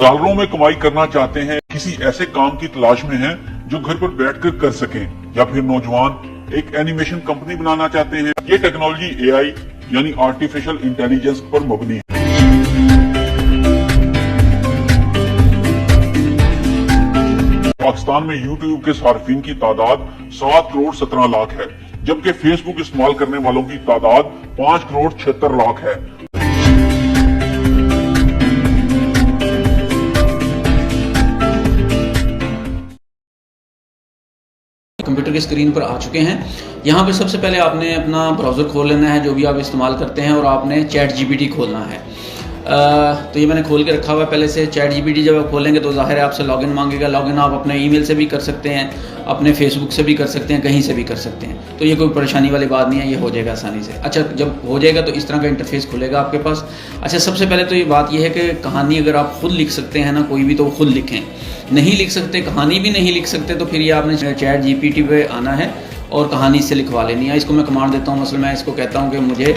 डॉलरों में कमाई करना चाहते हैं, किसी ऐसे काम की तलाश में हैं जो घर पर बैठकर कर सकें, या फिर नौजवान एक एनिमेशन कंपनी बनाना चाहते हैं। ये टेक्नोलॉजी एआई यानी आर्टिफिशियल इंटेलिजेंस पर मबनी है। पाकिस्तान में यूट्यूब के सार्फिन की तादाद 7 करोड़ 17 लाख है, जबकि फेसबुक इस्तेमाल करने वालों की तादाद 5 करोड़ 76 लाख है। कंप्यूटर की स्क्रीन पर आ चुके हैं। यहाँ पे सबसे पहले आपने अपना ब्राउज़र खोल लेना है जो भी आप इस्तेमाल करते हैं, और आपने चैट जीपीटी खोलना है। तो ये मैंने खोल के रखा हुआ है पहले से। चैट जीपीटी जब आप खोलेंगे तो ज़ाहिर है आपसे लॉगिन मांगेगा। लॉगिन आप अपने ईमेल से भी कर सकते हैं, अपने फेसबुक से भी कर सकते हैं, कहीं से भी कर सकते हैं। तो ये कोई परेशानी वाली बात नहीं है, ये हो जाएगा आसानी से। अच्छा, जब हो जाएगा तो इस तरह का इंटरफेस खुलेगा आपके पास। अच्छा, सबसे पहले तो ये बात ये है कि कहानी अगर आप खुद लिख सकते हैं ना, कोई भी, तो खुद लिखें। नहीं लिख सकते, कहानी भी नहीं लिख सकते, तो फिर ये आपने चैट जीपीटी पे आना है और कहानी से लिखवा लेनी है। इसको मैं कमांड देता हूँ, मसलन मैं इसको कहता हूँ कि मुझे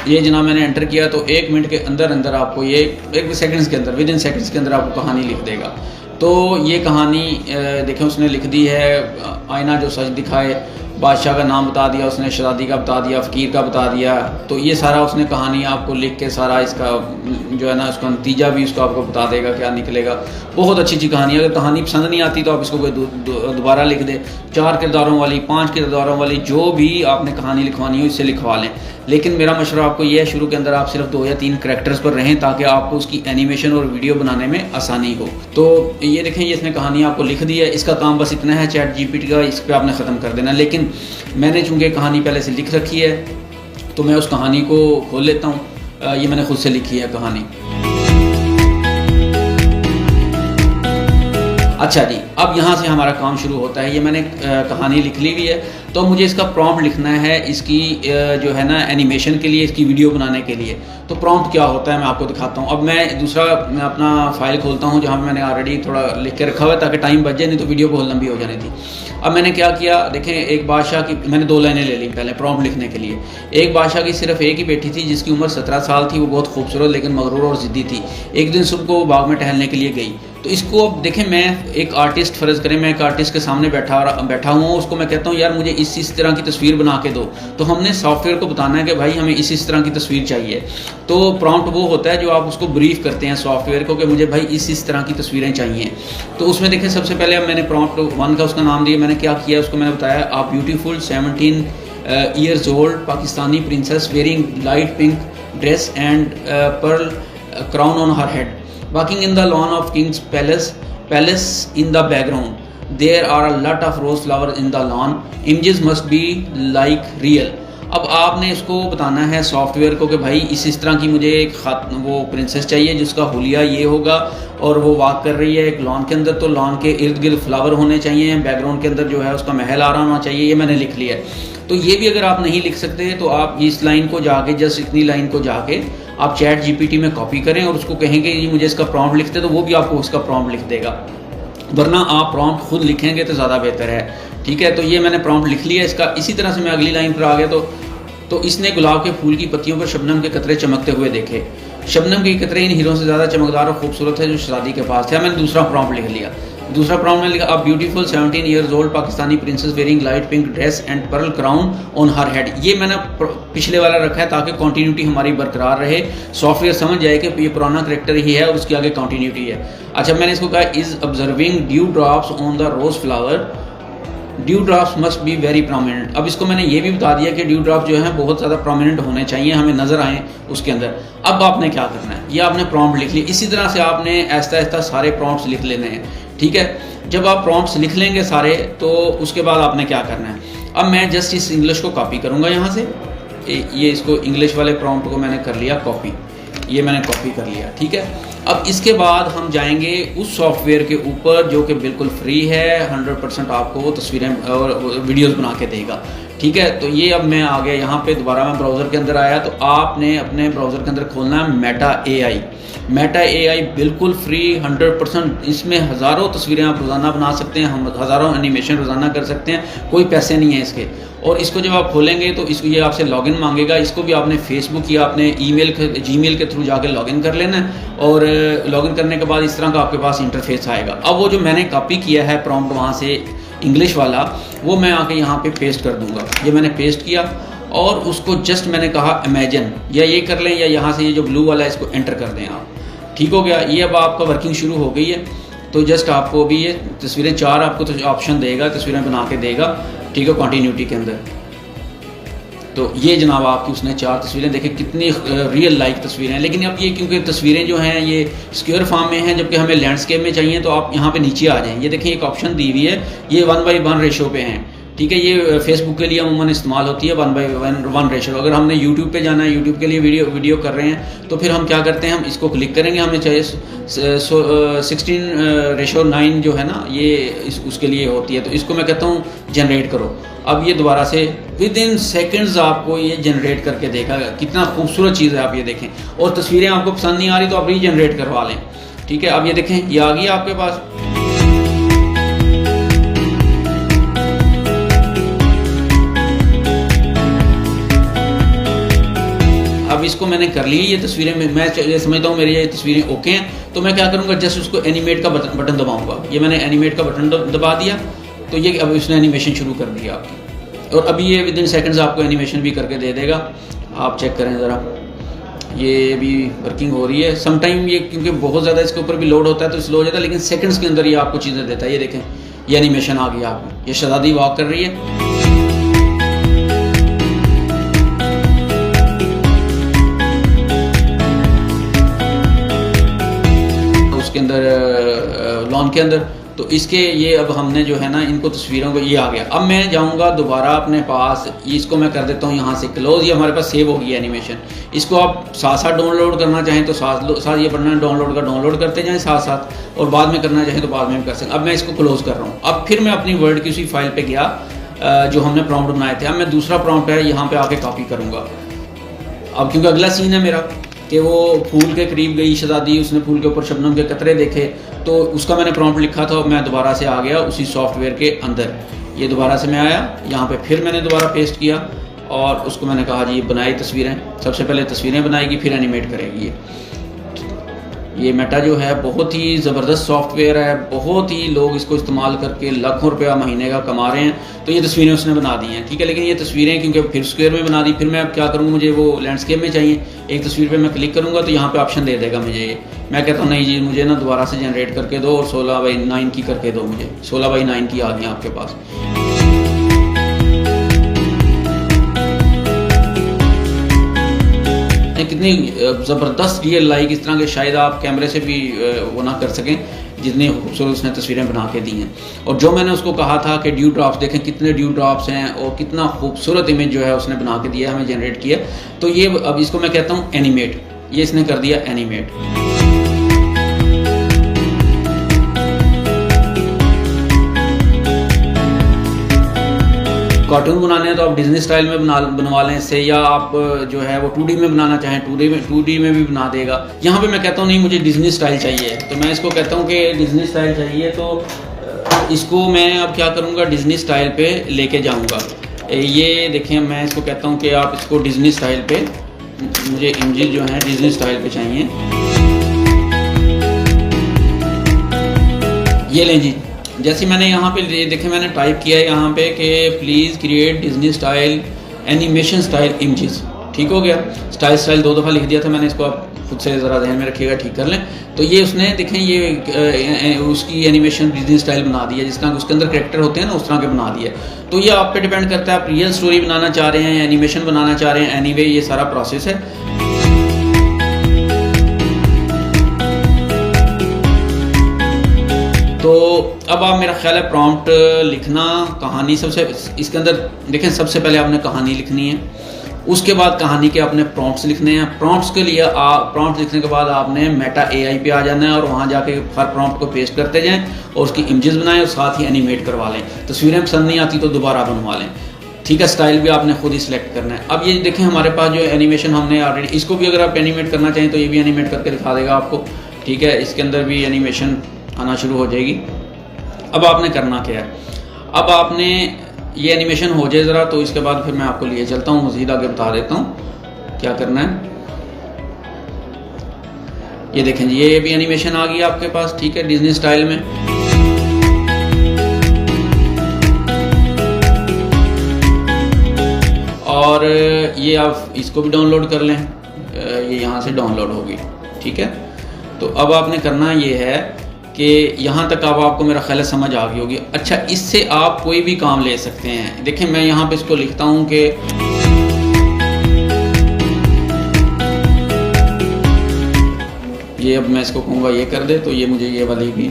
ये जनाब मैंने एंटर किया तो 1 मिनट के अंदर अंदर आपको ये 1 सेकंड्स के अंदर, विद इन सेकंड्स के अंदर आपको कहानी लिख देगा। तो ये कहानी देखें उसने लिख दी है। आईना जो सच दिखाए, बादशाह का नाम बता दिया उसने, शहजादी का बता दिया, फ़कीर का बता दिया। तो ये सारा उसने कहानी आपको लिख के सारा इसका जो है ना उसका नतीजा भी उसको आपको बता देगा क्या निकलेगा। बहुत अच्छी कहानी है। अगर कहानी पसंद नहीं आती तो आप इसको कोई दोबारा लिख दे। 4 किरदारों वाली, 5 किरदारों वाली, जो भी आपने कहानी लिखवानी हो इससे लिखवा लें। लेकिन मेरा मशवरा आपको ये है, शुरू के अंदर आप सिर्फ 2 या 3 करैक्टर्स पर रहें ताकि आपको उसकी एनिमेशन और वीडियो बनाने में आसानी हो। तो ये देखें, ये इसने कहानी आपको लिख दी है। इसका काम बस इतना है चैट जीपीटी का, इस पर आपने ख़त्म कर देना। लेकिन मैंने चूँकि कहानी पहले से लिख रखी है तो मैं उस कहानी को खोल लेता हूँ। ये मैंने खुद से लिखी है कहानी। अच्छा जी, अब यहाँ से हमारा काम शुरू होता है। ये मैंने कहानी लिख ली हुई है, तो मुझे इसका प्रॉम्प्ट लिखना है इसकी जो है ना एनिमेशन के लिए, इसकी वीडियो बनाने के लिए। तो प्रॉम्प्ट क्या होता है मैं आपको दिखाता हूँ। अब मैं अपना फाइल खोलता हूँ जहाँ मैंने ऑलरेडी थोड़ा लिख के रखा हुआ है ताकि टाइम बच जाए, नहीं तो वीडियो बहुत लंबी हो जानी थी। अब मैंने क्या किया, देखें, एक बादशाह की मैंने 2 लाइनें ले ली पहले प्रॉम्प्ट लिखने के लिए। एक बादशाह की सिर्फ एक ही बेटी थी जिसकी उम्र 17 साल थी। वो बहुत खूबसूरत लेकिन मगरूर और ज़िद्दी थी। एक दिन सुबह को वो बाग में टहलने के लिए गई। तो इसको अब देखें, मैं एक आर्टिस्ट, फ़र्ज़ करें मैं एक आर्टिस्ट के सामने बैठा हुआ हूँ, उसको मैं कहता हूँ यार मुझे इस तरह की तस्वीर बना के दो। तो हमने सॉफ्टवेयर को बताना है कि भाई हमें इस तरह की तस्वीर चाहिए। तो प्रॉम्प्ट वो होता है जो आप उसको ब्रीफ करते हैं सॉफ्टवेयर को कि मुझे भाई इस तरह की तस्वीरें चाहिए। तो उसमें देखें, सबसे पहले अब मैंने प्रॉम्प्ट 1 का उसका नाम दिया। मैंने क्या किया, उसको मैंने बताया आप beautiful 17 years old Pakistani princess wearing light pink dress and pearl crown on her head walking in the lawn of king's palace in the background there are a lot of rose flowers in the lawn, images must be like real। अब आपने इसको बताना है software को कि भाई इस तरह की मुझे एक वो प्रिंसेस चाहिए जिसका हुलिया ये होगा और वो वॉक कर रही है एक लॉन के अंदर। तो लॉन के इर्द गिर्द फ्लावर होने चाहिए, बैकग्राउंड के अंदर जो है उसका महल आ रहा होना चाहिए। ये मैंने लिख लिया है। तो ये भी अगर आप नहीं लिख सकते तो आप इस लाइन को जाके, जस्ट इतनी लाइन को जाके आप चैट जीपीटी में कॉपी करें और उसको कहेंगे ये मुझे इसका प्रॉम्प्ट लिखते, तो वो भी आपको उसका प्रॉम्प्ट लिख देगा। वरना आप प्रॉम्प्ट खुद लिखेंगे तो ज़्यादा बेहतर है। ठीक है, तो ये मैंने प्रॉम्प्ट लिख लिया इसका। इसी तरह से मैं अगली लाइन पर आ गया। तो इसने गुलाब के फूल की पत्तियों पर शबनम के कतरे चमकते हुए देखे। शबनम के कतरे इन हीरों से ज़्यादा चमकदार और खूबसूरत है जो शहजादी के पास थे। मैंने दूसरा प्रॉम्प्ट लिख लिया। दूसरा प्रॉम्प्ट में लिखा अब beautiful 17 years old Pakistani princess wearing light pink dress and pearl crown on her head. ये मैंने पिछले वाला रखा है ताकि कंटिन्यूटी हमारी बरकरार रहे, सॉफ्टवेयर समझ जाए कि ये पुराना करेक्टर ही है और उसके आगे कंटिन्यूटी है। अच्छा, मैंने इसको कहा is observing dew drops on the rose flower, dew drops must be very prominent. अब इसको मैंने ये भी बता दिया कि ड्यू ड्रॉप जो है बहुत ज़्यादा प्रोमिनेंट होने चाहिए, हमें नज़र आए उसके अंदर। अब आपने क्या करना है, ये आपने प्रॉम्प्ट लिख लिया। इसी तरह से आपने आहिस्ता आहिस्ता सारे प्रॉम्प्ट्स लिख लेने हैं। ठीक है, जब आप प्रॉम्प्ट्स लिख लेंगे सारे तो उसके बाद आपने क्या करना है, अब मैं जस्ट इस इंग्लिश को कॉपी करूँगा यहाँ से। ये इसको इंग्लिश वाले प्रॉम्प्ट को मैंने कर लिया कॉपी, ये मैंने कॉपी कर लिया। ठीक है, अब इसके बाद हम जाएंगे उस सॉफ्टवेयर के ऊपर जो कि बिल्कुल फ्री है, 100% आपको वो तस्वीरें और वीडियोस बना के देगा। ठीक है। तो ये अब मैं आ गया यहाँ पे, दोबारा मैं ब्राउज़र के अंदर आया। तो आपने अपने ब्राउज़र के अंदर खोलना है मेटा AI। मेटा AI बिल्कुल फ्री 100%। इसमें हज़ारों तस्वीरें आप रोज़ाना बना सकते हैं, हम हज़ारों एनिमेशन रोज़ाना कर सकते हैं, कोई पैसे नहीं है इसके। और इसको जब आप खोलेंगे तो इसको ये आपसे लॉगिन मांगेगा। इसको भी आपने फेसबुक या अपने जीमेल के थ्रू जाके लॉगिन कर लेना है। और लॉगिन करने के बाद इस तरह का आपके पास इंटरफेस आएगा। अब वो जो मैंने कॉपी किया है प्रॉम्प्ट वहाँ से इंग्लिश वाला, वो मैं आके यहाँ पे पेस्ट कर दूंगा। ये मैंने पेस्ट किया और उसको जस्ट मैंने कहा इमेजिन, या ये कर लें या यहाँ से ये जो ब्लू वाला है इसको एंटर कर दें आप। ठीक हो गया। ये अब आपका वर्किंग शुरू हो गई है। तो जस्ट आपको भी ये तस्वीरें 4 आपको तो ऑप्शन देगा, तस्वीरें बना के देगा। ठीक है, कंटिन्यूटी के अंदर। तो ये जनाब आपकी उसने 4 तस्वीरें देखें, कितनी रियल लाइक तस्वीरें हैं। लेकिन अब ये क्योंकि तस्वीरें जो हैं ये स्क्वायर फॉर्म में हैं, जबकि हमें लैंडस्केप में चाहिए, तो आप यहाँ पे नीचे आ जाएं। ये देखें एक ऑप्शन दी हुई है, ये 1:1 रेशो पे हैं। ठीक है, ये फेसबुक के लिए अमूमन इस्तेमाल होती है 1:1 रेशो। अगर हमने यूट्यूब पे जाना है, यूट्यूब के लिए वीडियो कर रहे हैं, तो फिर हम क्या करते हैं, हम इसको क्लिक करेंगे। हमें चाहिए 16:9 जो है ना, ये उसके लिए होती है। तो इसको मैं कहता हूँ जनरेट करो। अब ये दोबारा से विद इन सेकेंड्स आपको ये जनरेट करके देगा। कितना खूबसूरत चीज़ है, आप ये देखें। और तस्वीरें आपको पसंद नहीं आ रही तो आप रीजनरेट करवा लें। ठीक है, अब ये देखें, ये आ गई आपके पास। अब इसको मैंने कर ली ये तस्वीरें, मैं ये समझता हूँ मेरी ये तस्वीरें ओके हैं। तो मैं क्या करूँगा, जस्ट उसको एनिमेट का बटन दबाऊंगा। ये मैंने एनिमेट का बटन दबा दिया, तो ये अब उसने एनिमेशन शुरू कर दिया आपकी। और अभी ये विद इन सेकेंड्स आपको एनिमेशन भी करके दे देगा। आप चेक करें ज़रा, ये भी वर्किंग हो रही है। समटाइम ये क्योंकि बहुत ज़्यादा इसके ऊपर भी लोड होता है तो स्लो हो जाता है, लेकिन सेकंड्स के अंदर ये आपको चीज़ें देता है। ये देखें, ये एनिमेशन आ गई आपकी। ये शहजादी वॉक कर रही है। उसके अंदर लॉन के अंदर। तो इसके ये अब हमने जो है ना, इनको तस्वीरों को, ये आ गया। अब मैं जाऊंगा दोबारा अपने पास, इसको मैं कर देता हूँ यहाँ से क्लोज। ये हमारे पास सेव हो गई एनिमेशन। इसको आप साथ साथ डाउनलोड करना चाहें तो साथ ये बटन डाउनलोड का डाउनलोड करते जाएं साथ साथ, और बाद में करना चाहें तो बाद में कर सकते। अब मैं इसको क्लोज कर रहा हूँ। अब फिर मैं अपनी वर्ड की उसी फाइल पर गया जो हमने प्रॉम्प्ट बनाए थे। अब मैं दूसरा प्रॉम्प्ट है यहाँ पर आके कॉपी करूँगा। अब क्योंकि अगला सीन है मेरा कि वो फूल के करीब गई शहजादी, उसने फूल के ऊपर शबनम के कतरे देखे, तो उसका मैंने प्रॉम्प्ट लिखा था। मैं दोबारा से आ गया उसी सॉफ्टवेयर के अंदर। ये दोबारा से मैं आया यहाँ पे, फिर मैंने दोबारा पेस्ट किया और उसको मैंने कहा जी बनाई तस्वीरें। सबसे पहले तस्वीरें बनाएगी, फिर एनिमेट करेगी। ये मेटा जो है बहुत ही ज़बरदस्त सॉफ्टवेयर है। बहुत ही लोग इसको इस्तेमाल करके लाखों रुपया महीने का कमा रहे हैं। तो ये तस्वीरें उसने बना दी हैं। ठीक है, लेकिन ये तस्वीरें क्योंकि फिर स्क्वायर में बना दी, फिर मैं अब क्या करूँगा, मुझे वो लैंडस्केप में चाहिए। एक तस्वीर पे मैं क्लिक करूँगा तो यहाँ पे ऑप्शन दे देगा मुझे ये। मैं कहता हूँ नहीं जी, मुझे ना दोबारा से जनरेट करके दो और 16:9 की करके दो। मुझे 16:9 की आ गई आपके पास। कितनी ज़बरदस्त रियल लाइक, इस तरह के शायद आप कैमरे से भी वो ना कर सकें जितनी खूबसूरत उसने तस्वीरें बना के दी हैं। और जो मैंने उसको कहा था कि ड्यू ड्रॉप्स, देखें कितने ड्यू ड्रॉप्स हैं और कितना खूबसूरत इमेज जो है उसने बना के दिया, हमें जनरेट किया। तो ये अब इसको मैं कहता हूँ एनिमेट। ये इसने कर दिया एनिमेट। कार्टून बनाने हैं तो आप डिज्नी स्टाइल में बनवा लें इससे, या आप जो है वो 2D में बनाना चाहें 2D में भी बना देगा। यहाँ पे मैं कहता हूँ नहीं मुझे डिज्नी स्टाइल चाहिए, तो मैं इसको कहता हूँ कि डिज्नी स्टाइल चाहिए। तो इसको मैं अब क्या करूँगा, डिज्नी स्टाइल पे लेके जाऊँगा। ये देखें, मैं इसको कहता हूँ कि आप इसको डिज्नी स्टाइल पे, मुझे इमेजेस जो हैं डिज्नी स्टाइल पे चाहिए। ये लें जी। जैसे मैंने यहाँ पे देखें, मैंने टाइप किया है यहाँ पे कि please create Disney style animation style images. ठीक हो गया। स्टाइल 2 दफ़ा लिख दिया था मैंने, इसको आप खुद से ज़रा ध्यान में रखिएगा, ठीक कर लें। तो ये उसने देखें, ये उसकी एनिमेशन डिज्नी स्टाइल बना दी है, जिस तरह उसके अंदर कैरेक्टर होते हैं ना उस तरह के बना दिए। तो ये आप पे डिपेंड करता है, आप रियल स्टोरी बनाना चाह रहे हैं या एनिमेशन बनाना चाह रहे हैं। एनीवे ये सारा प्रोसेस है। तो अब आप मेरा ख्याल है प्रॉम्प्ट लिखना, कहानी सबसे इसके अंदर देखें, सबसे पहले आपने कहानी लिखनी है, उसके बाद कहानी के आपने प्रॉम्प्ट्स लिखने हैं। प्रॉम्प्ट्स के लिए प्रॉम्प्ट लिखने के बाद आपने मेटा AI पे आ जाना है और वहाँ जाके हर प्रॉम्प्ट को पेस्ट करते जाएं और उसकी इमेजेस बनाएं और साथ ही एनिमेट करवा लें। तस्वीरें पसंद नहीं आती तो दोबारा बनवा लें। ठीक है, स्टाइल भी आपने खुद ही सिलेक्ट करना है। अब ये देखें हमारे पास जो एनिमेशन हमने ऑलरेडी, इसको भी अगर आप एनिमेट करना चाहें तो ये भी एनिमेट करके दिखा देगा आपको, ठीक है। इसके अंदर भी एनिमेशन आना शुरू हो जाएगी। अब आपने करना क्या है, अब आपने ये एनिमेशन हो जाए ज़रा, तो इसके बाद फिर मैं आपको लिए चलता हूँ, मज़ीद आगे बता देता हूँ क्या करना है। ये देखें जी, ये भी एनिमेशन आ गई आपके पास, ठीक है, डिज्नी स्टाइल में। और ये आप इसको भी डाउनलोड कर लें, ये यहाँ से डाउनलोड होगी, ठीक है। तो अब आपने करना ये है कि यहाँ तक अब आपको मेरा ख्याल समझ आ गई होगी। अच्छा, इससे आप कोई भी काम ले सकते हैं। देखें मैं यहाँ पे इसको लिखता हूँ कि ये, अब मैं इसको कहूँगा ये कर दे, तो ये मुझे ये वाली भी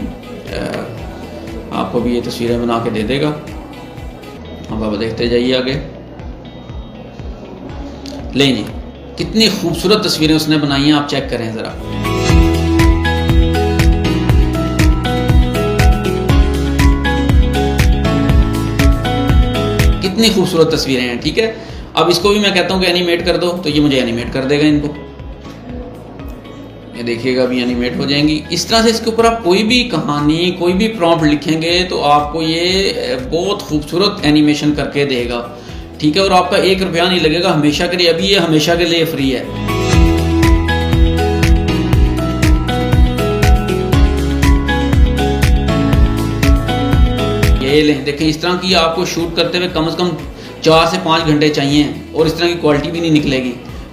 आपको भी ये तस्वीरें बना के दे देगा। अब आप देखते जाइए आगे। लें जी, कितनी खूबसूरत तस्वीरें उसने बनाई हैं, आप चेक करें ज़रा। कितनी खूबसूरत तस्वीरें हैं, ठीक है। अब इसको भी मैं कहता हूँ कि एनिमेट कर दो, तो ये मुझे एनिमेट कर देगा इनको। ये देखिएगा अभी एनिमेट हो जाएंगी। इस तरह से इसके ऊपर आप कोई भी कहानी, कोई भी प्रॉम्प्ट लिखेंगे तो आपको ये बहुत खूबसूरत एनिमेशन करके देगा, ठीक है। और आपका 1 रुपया नहीं लगेगा हमेशा के लिए। अभी ये हमेशा के लिए फ्री है। ये लें, देखें इस तरह की आपको शूट करते हुए कम से कम 4 से 5 घंटे चाहिए, और इस तरह की क्वालिटी भी नहीं निकलेगी,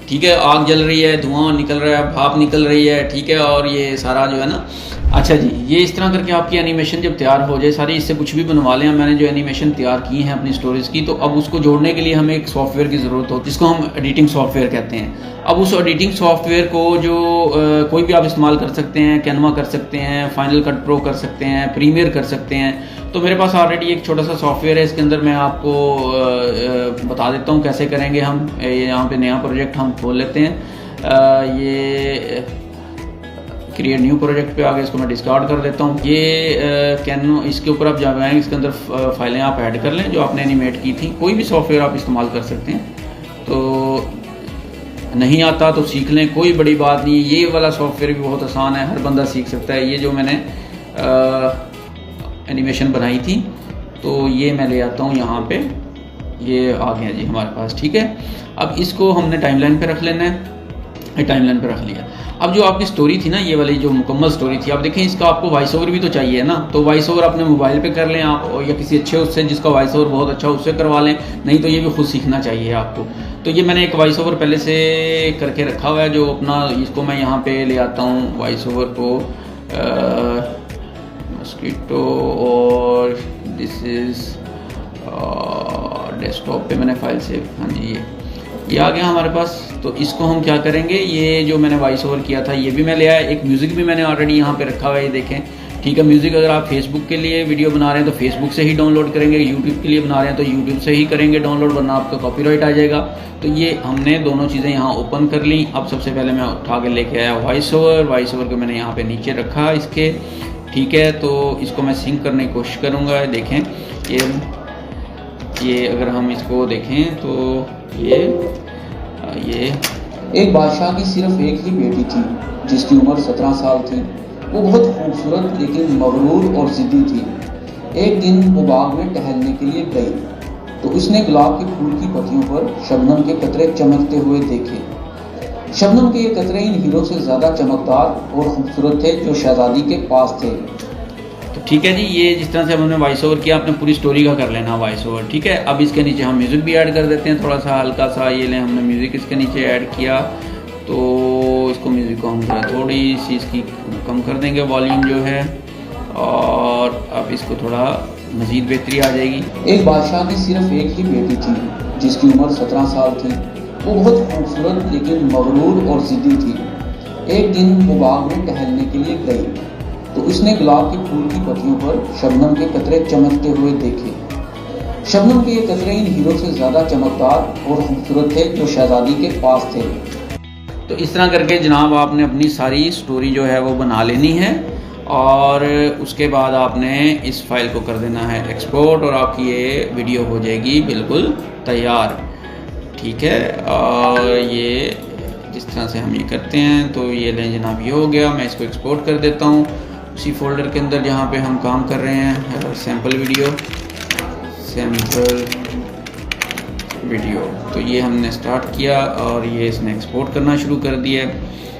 ठीक है। आग जल रही है, धुआं निकल रहा है, भाप निकल रही है, ठीक है। और ये सारा जो है ना, अच्छा जी, ये इस तरह करके आपकी एनिमेशन जब तैयार हो जाए सारी, इससे कुछ भी बनवा लें। मैंने जो एनिमेशन तैयार की है अपनी स्टोरीज की, तो अब उसको जोड़ने के लिए हमें एक सॉफ्टवेयर की ज़रूरत होती है, जिसको हम एडिटिंग सॉफ्टवेयर कहते हैं। अब उस एडिटिंग सॉफ्टवेयर को जो कोई भी आप इस्तेमाल कर सकते हैं, कैनवा कर सकते हैं, फाइनल कट प्रो कर सकते हैं, प्रीमियर कर सकते हैं। तो मेरे पास ऑलरेडी एक छोटा सा सॉफ्टवेयर है, इसके अंदर मैं आपको बता देता हूँ कैसे करेंगे हम। यहाँ पे नया प्रोजेक्ट हम खोल लेते हैं। ये क्रिएट न्यू प्रोजेक्ट पे आगे इसको मैं डिस्कार्ड कर देता हूँ। ये कैनो, इसके ऊपर आप जाएंगे, इसके अंदर फाइलें आप ऐड कर लें जो आपने एनिमेट की थी। कोई भी सॉफ्टवेयर आप इस्तेमाल कर सकते हैं। तो नहीं आता तो सीख लें, कोई बड़ी बात नहीं। ये वाला सॉफ्टवेयर भी बहुत आसान है, हर बंदा सीख सकता है। ये जो मैंने एनिमेशन बनाई थी, तो ये मैं ले आता हूँ यहाँ पे, ये आ गया जी हमारे पास, ठीक है। अब इसको हमने टाइमलाइन पे रख लेना है। टाइमलाइन पे रख लिया। अब जो आपकी स्टोरी थी ना, ये वाली जो मुकम्मल स्टोरी थी, आप देखें इसका आपको वॉइस ओवर भी तो चाहिए ना। तो वॉइस ओवर अपने मोबाइल पे कर लें आप, या किसी अच्छे उससे जिसका वॉइस ओवर बहुत अच्छा उससे करवा लें, नहीं तो ये भी खुद सीखना चाहिए आपको। तो ये मैंने एक वॉइस ओवर पहले से करके रखा हुआ है, जो अपना, इसको मैं यहाँ पे ले आता हूँ वॉइस ओवर को, मस्कीटो, और दिस इज़ डेस्कटॉप पे मैंने फाइल सेव, हाँ जी ये आ गया हमारे पास। तो इसको हम क्या करेंगे, ये जो मैंने वॉइस ओवर किया था ये भी मैं ले आया। एक म्यूज़िक भी मैंने ऑलरेडी यहाँ पे रखा हुआ है, ये देखें, ठीक है। म्यूज़िक अगर आप फेसबुक के लिए वीडियो बना रहे हैं तो फेसबुक से ही डाउनलोड करेंगे, यूट्यूब के लिए बना रहे हैं तो यूट्यूब से ही करेंगे डाउनलोड, वरना आपका कॉपीराइट आ जाएगा। तो ये हमने दोनों चीज़ें यहाँ ओपन कर ली। अब सबसे पहले मैं उठा के लेके आया वॉइस ओवर को मैंने यहाँ पर नीचे रखा इसके, ठीक है। तो इसको मैं सिंक करने की कोशिश करूँगा। देखें ये अगर हम इसको देखें तो ये एक बादशाह की सिर्फ एक ही बेटी थी, जिसकी उम्र 17 साल थी। वो बहुत खूबसूरत लेकिन मगरूर और ज़िद्दी थी। एक दिन वो बाग में टहलने के लिए गई तो उसने गुलाब के फूल की पत्तियों पर शबनम के कतरे चमकते हुए देखे। शबनम के ये कतरे इन हीरों से ज़्यादा चमकदार और खूबसूरत थे जो शहजादी के पास थे। तो ठीक है जी, ये जिस तरह से हमने वॉइस ओवर किया, आपने पूरी स्टोरी का कर लेना वॉइस ओवर, ठीक है। अब इसके नीचे हम म्यूज़िक भी ऐड कर देते हैं, थोड़ा सा हल्का सा। ये लें, हमने म्यूज़िक इसके नीचे ऐड किया, तो इसको म्यूज़िक को हम थोड़ी सी इसकी कम कर देंगे वॉल्यूम जो है, और अब इसको थोड़ा मज़ीद बेहतरी आ जाएगी। एक बादशाह की सिर्फ एक ही बेटी थी, जिसकी उम्र 17 साल थी। वो बहुत खूबसूरत लेकिन मगरूर और ज़िद्दी थी। एक दिन वो बाग में टहलने के लिए गई तो उसने गुलाब के फूल की पत्तियों पर शबनम के कतरे चमकते हुए देखे। शबनम के ये कतरे इन हीरों से ज़्यादा चमकदार और खूबसूरत थे जो शहजादी के पास थे। तो इस तरह करके जनाब आपने अपनी सारी स्टोरी जो है वो बना लेनी है, और उसके बाद आपने इस फाइल को कर देना है एक्सपोर्ट, और आपकी ये वीडियो हो जाएगी बिल्कुल तैयार। ठीक है, और ये जिस तरह से हम ये करते हैं तो ये लें जनाब, ये हो गया। मैं इसको एक्सपोर्ट कर देता हूँ उसी फोल्डर के अंदर जहाँ पे हम काम कर रहे हैं, सैम्पल वीडियो। तो ये हमने स्टार्ट किया और ये इसने एक्सपोर्ट करना शुरू कर दिया।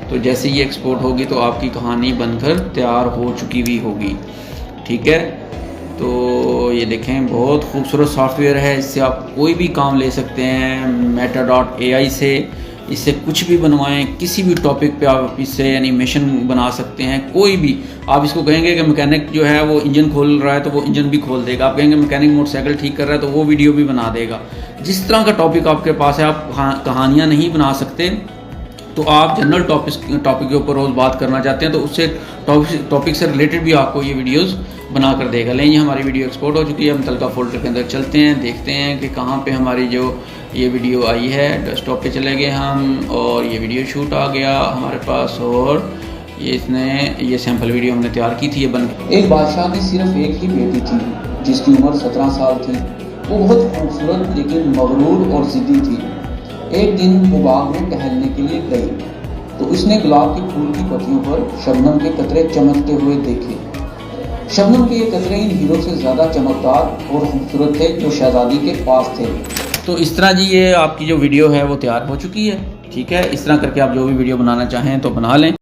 तो जैसे ये एक्सपोर्ट होगी तो आपकी कहानी बनकर तैयार हो चुकी हुई होगी। ठीक है, तो ये देखें, बहुत खूबसूरत सॉफ्टवेयर है। इससे आप कोई भी काम ले सकते हैं। Meta.ai से इससे कुछ भी बनवाएं, किसी भी टॉपिक पे आप इससे एनिमेशन बना सकते हैं। कोई भी, आप इसको कहेंगे कि मैकेनिक जो है वो इंजन खोल रहा है तो वो इंजन भी खोल देगा। आप कहेंगे मैकेनिक मोटरसाइकिल ठीक कर रहा है तो वो वीडियो भी बना देगा। जिस तरह का टॉपिक आपके पास है, आप कहानियाँ नहीं बना सकते तो आप जनरल टॉपिक के ऊपर रोज़ बात करना चाहते हैं तो उससे टॉपिक से रिलेटेड भी आपको ये वीडियोस बना कर देगा। लें, ये हमारी वीडियो एक्सपोर्ट हो चुकी है। हम तलका फोल्डर के अंदर चलते हैं, देखते हैं कि कहाँ पे हमारी जो ये वीडियो आई है। डेस्कटॉप पे चले गए हम और ये वीडियो शूट आ गया हमारे पास, और ये सैम्पल वीडियो हमने तैयार की थी। ये बन एक बादशाह की सिर्फ एक ही बेटी थी जिसकी उम्र 17 साल थी। वो बहुत खूबसूरत लेकिन मगरूर और ज़िद्दी थी। एक दिन वो बाग में टहलने के लिए गई तो उसने गुलाब के फूल की पत्तियों पर शबनम के कतरे चमकते हुए देखे। शबनम के ये कतरे इन हीरो से ज़्यादा चमकदार और खूबसूरत थे जो शहजादी के पास थे। तो इस तरह जी ये आपकी जो वीडियो है वो तैयार हो चुकी है। ठीक है, इस तरह करके आप जो भी वीडियो बनाना चाहें तो बना लें।